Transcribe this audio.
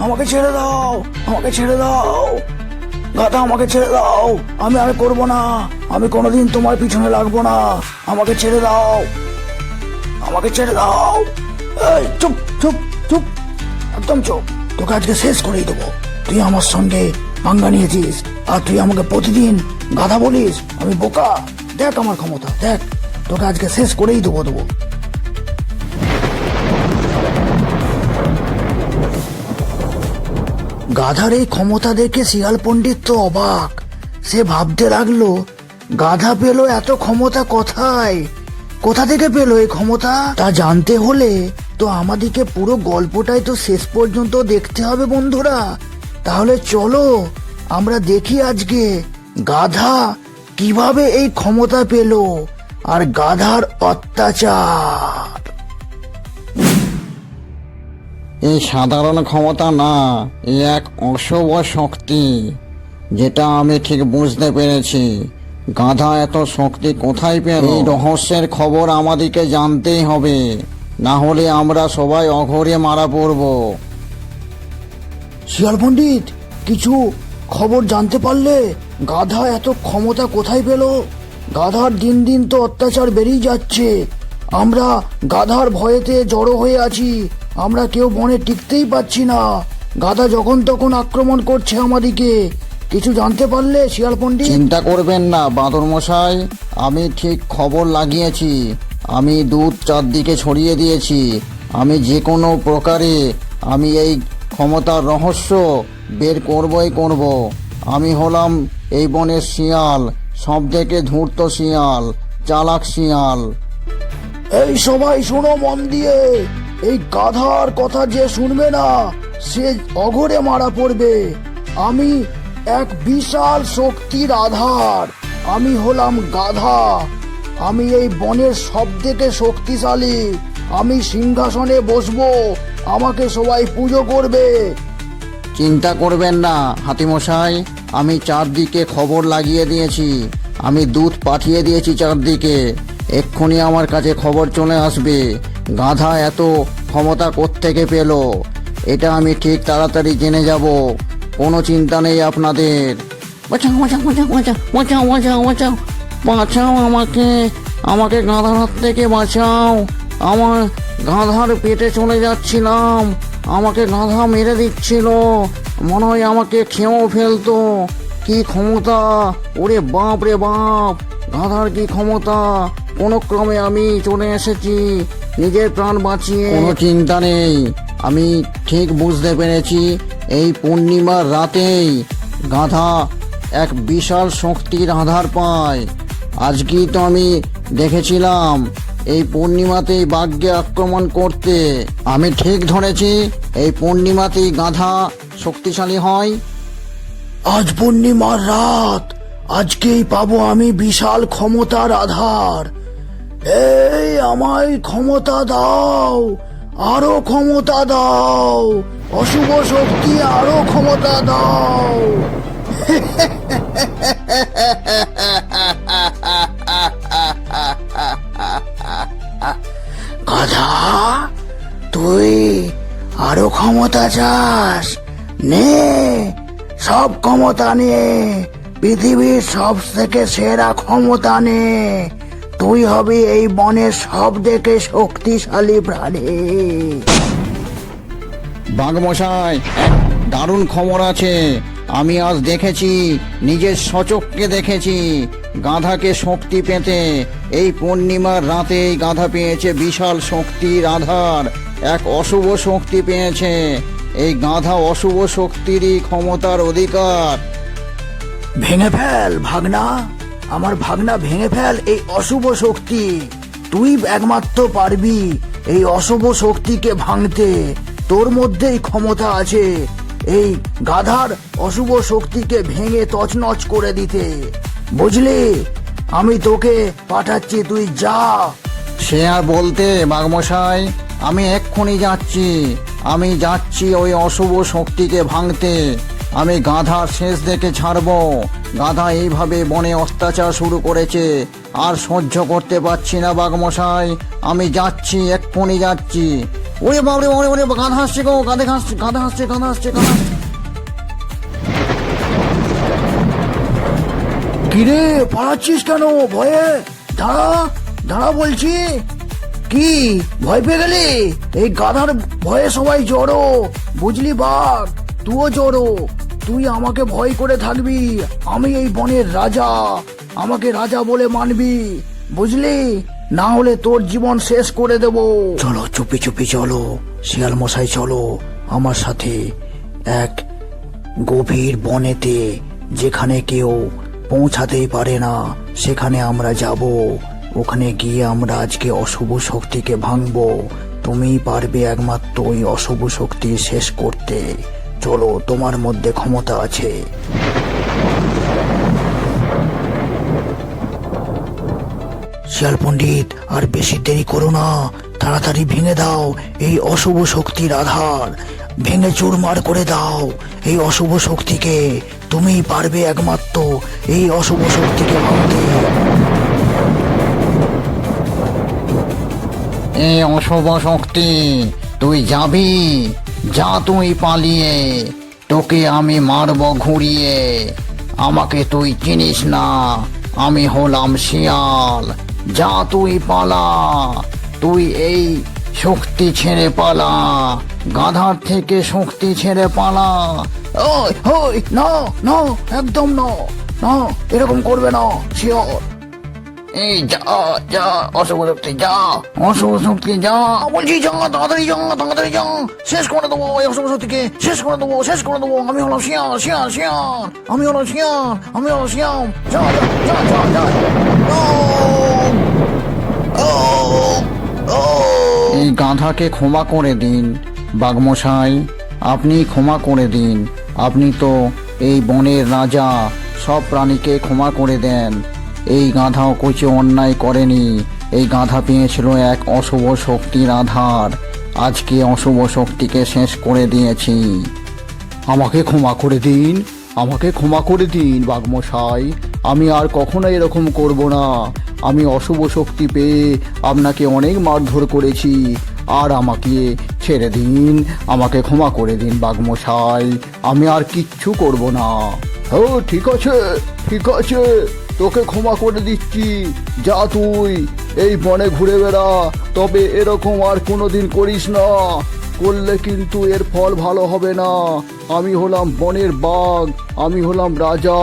আমাকে ছেড়ে দাও, আমাকে ছেড়ে দাও গাধা, আমাকে ছেড়ে দাও। আমি করবো না, আমি কোনোদিন তোমার পিছনে লাগবো না। আমাকে ছেড়ে দাও, আমাকে ছেড়ে দাও। এই চুপ চুপ চুপ, একদম চুপ। তোকে আজকে শেষ করেই দেবো। তুই আমার সঙ্গে পাঙ্গা নিয়েছিস আর তুই আমাকে প্রতিদিন গাধা বলিস। আমি বোকা? দেখ আমার ক্ষমতা, দেখ। তোকে আজকে শেষ করেই দেবো। গাধার এই ক্ষমতা দেখে শিয়াল পণ্ডিত তো অবাক। সে ভাবতে লাগলো, গাধা পেল এত ক্ষমতা কোথায়, কোথা থেকে পেল এই ক্ষমতা? তা জানতে হলে তো আমাদেরকে পুরো গল্পটাই তো শেষ পর্যন্ত দেখতে হবে বন্ধুরা। তাহলে চলো আমরা দেখি আজকে গাধা কিভাবে এই ক্ষমতা পেল আর গাধার অত্যাচার। এই সাধারণ ক্ষমতা না, এই এক অশুভ শক্তি, যেটা আমি ঠিক বুঝতে পেরেছি। গাধা এত শক্তি কোথায় পেল? এই রহস্যের খবর আমাদেরকে জানতেই হবে, না হলে আমরা সবাই অঘরে মারা পড়ব। শিয়াল পণ্ডিত, কিছু খবর জানতে পারলে? গাধা এত ক্ষমতা কোথায় পেল? গাধার দিন দিন তো অত্যাচার বেড়েই যাচ্ছে। আমরা গাধার ভয়েতে জড়ো হয়ে আছি, আমরা কেউ বনে টিকতেই পাচ্ছি না। গাধা যখন তখন আক্রমণ করছে আমাদিকে। কিছু জানতে পারলে শিয়াল পণ্ডিত? চিন্তা করবেন না বাদর মশাই, আমি ঠিক খবর লাগিয়েছি। আমি দুধ চারদিকে ছড়িয়ে দিয়েছি। আমি যে কোনো প্রকারে আমি এই ক্ষমতার রহস্য বের করবই করব। আমি হলাম এই বনের শিয়াল, সব থেকে ধূর্ত শিয়াল, চালাক শিয়াল। এই সবাই শোনো মন দিয়ে, এই গাধার কথা যে শুনবে না সে অঘরে মারা পড়বে। আমি এক বিশাল শক্তির আধার, আমি হলাম গাধা। আমি এই বনের সব থেকে শক্তিশালী। আমি সিংহাসনে বসবো, আমাকে সবাই পুজো করবে। চিন্তা করবেন না হাতিমশাই, আমি চারদিকে খবর লাগিয়ে দিয়েছি। আমি দুধ পাঠিয়ে দিয়েছি চারদিকে। এক্ষুনি আমার কাছে খবর চলে আসবে গাধা এত ক্ষমতা কোত্থেকে পেল। এটা আমি ঠিক তাড়াতাড়ি জেনে যাব। কোনো চিন্তা নেই আপনাদের। বাঁচাও বাঁচাও বাঁচাও বাঁচাও বাঁচাও বাঁচাও বাঁচাও বাঁচাও আমাকে, আমাকে গাধার হাত থেকে বাঁচাও। আমার গাধার পেটে চলে যাচ্ছিলাম, আমাকে গাধা মেরে দিচ্ছিল, মনে হয় আমাকে খেয়েও ফেলতো। কি ক্ষমতা! ওরে বাপ রে বাপ, গাধার কি ক্ষমতা! কোনো ক্রমে আমি চলে এসেছি নিজের প্রাণ বাঁচিয়ে। কোনো চিন্তা নেই, আমি ঠিক বুঝতে পেরেছি এই পূর্ণিমার রাতেই গাধা এক বিশাল শক্তির আধার পায়। আজকেই তো আমি দেখেছিলাম এই পূর্ণিমাতেই বাঘকে আক্রমণ করতে। আমি ঠিক ধরেছি, এই পূর্ণিমাতেই গাধা শক্তিশালী হয়। আজ পূর্ণিমার রাত, আজকেই পাবো আমি বিশাল ক্ষমতার আধার। এই আমায় ক্ষমতা দাও, আরো ক্ষমতা দাও, অশুভ শক্তি আরো ক্ষমতা দাও। গাধা, তুই আরো ক্ষমতা চাস? নে, সব ক্ষমতা নে, পৃথিবীর সব থেকে সেরা ক্ষমতা নে। তুই হবি এই বনের সব থেকে শক্তিশালী প্রাণী। বাঘমশাই, এক দারুণ খবর আছে। আমি আজ দেখেছি, নিজের সচক্ষে দেখেছি গাধাকে শক্তি পেতে। এই পূর্ণিমার রাতে গাধা পেয়েছে বিশাল শক্তির আধার, এক অশুভ শক্তি পেয়েছে। এই গাধা অশুভ শক্তিরই ক্ষমতার অধিকার। ভেঙে ফেল ভাগনা, আমার ভাগনা, ভেঙে ফেল এই অশুভ শক্তি। তুই একমাত্র পারবি এই অশুভ শক্তিকে ভাঙতে। তোর মধ্যেই ক্ষমতা আছে এই গাধার অশুভ শক্তিকে ভেঙে তছনছ করে দিতে। বুঝলি? আমি তোকে পাঠাচ্ছি, তুই যা। সে আর বলতে বাঘমশাই, আমি এক্ষুনি যাচ্ছি। আমি যাচ্ছি ওই অশুভ শক্তিকে ভাঙতে। আমি গাধার শেষ দেখে ছাড়বো। গাধা এইভাবে বনে অত্যাচার শুরু করেছে, আর সহ্য করতে পারছি না বাঘমশাই। আমি যাচ্ছি, এক্ষুনি যাচ্ছি। ওরে বাবরে ওরে ওরে গাধা আসছে গো, গাধা আসছে গাধা আসছে গাধা আসছে গাধা আসছে। কিরে পালাচ্ছিস কেন ভয়ে? দাঁড়া দাঁড়া বলছি। কি ভয় পেয়ে গেলি? এই গাধার ভয়ে সবাই জড়ো, বুঝলি বাঘ? তুইও জড়ো। তুই আমাকে ভয় করে থাকবি, আমি এই বনের রাজা, আমাকে রাজা বলে মানবি, বুঝলি? না হলে তোর জীবন শেষ করে দেব। চলো চুপি চুপি চলো শিয়াল মশাই, চলো আমার সাথে এক গভীর বনেতে, যেখানে কেউ পৌঁছাতেই পারে না, সেখানে আমরা যাব। ওখানে গিয়ে আমরা আজকে অশুভ শক্তিকে ভাঙবো। তুমিই পারবে একমাত্র ওই অশুভ শক্তি শেষ করতে। চলো, তোমার মধ্যে ক্ষমতা আছে। শিয়াল পণ্ডিত, আর বেশি দেরি করো না, তাড়াতাড়ি ভেঙে দাও এই অশুভ শক্তির আধার, ভেঙে চুরমার করে দাও এই অশুভ শক্তিকে। তুমিই পারবে একমাত্র এই অশুভ শক্তিকে ভাঙতে। এই অশুভ শক্তি, তুই যাবি? যা তুই পালিয়ে, তোকে আমি মারব ঘুরিয়ে। আমাকে তুই চিনিস না, আমি হলাম শিয়াল। যা তুই পালা, তুই এই শক্তি ছেড়ে পালা, গাধার থেকে শক্তি ছেড়ে পালা। ওই ওই না না, একদম না না, এরকম করবে না শিয়াল। এই যা যা অশুভ শক্তি, যা অশুভ শক্তি, যা বলছি যা, তাড়াতাড়ি যা, তাড়াতাড়ি যা, শেষ করে দেবো এই অশুভ শক্তিকে, শেষ করে দেবো, শেষ করে দেবো। আমি হলাম শিয়াল শিয়াল শিয়াল, আমি হলাম শিয়াল, আমি হলাম শিয়াল। যা যা যা যা যা। ও, ও, ও। এই গাধাকে ক্ষমা করে দিন বাঘমশাই, আপনি ক্ষমা করে দিন। আপনি তো এই বনের রাজা, সব প্রাণীকে ক্ষমা করে দেন। এই গাধাও কিছু অন্যায় করেনি, এই গাধা পেয়েছিল এক অশুভ শক্তির আধার। আজকে অশুভ শক্তিকে শেষ করে দিয়েছি। আমাকে ক্ষমা করে দিন, আমাকে ক্ষমা করে দিন বাঘমশাই, আমি আর কখনো এরকম করব না। আমি অশুভ শক্তি পেয়ে আপনাকে অনেক মারধর করেছি, আর আমাকে ছেড়ে দিন, আমাকে ক্ষমা করে দিন বাঘমশাই, আমি আর কিচ্ছু করব না। ও ঠিক আছে, ঠিক আছে, তোকে ক্ষমা করে দিচ্ছি। যা তুই এই বনে ঘুরে বেড়া, তবে এরকম আর কোনোদিন করিস না, করলে কিন্তু এর ফল ভালো হবে না। আমি হলাম বনের বাঘ, আমি হলাম রাজা,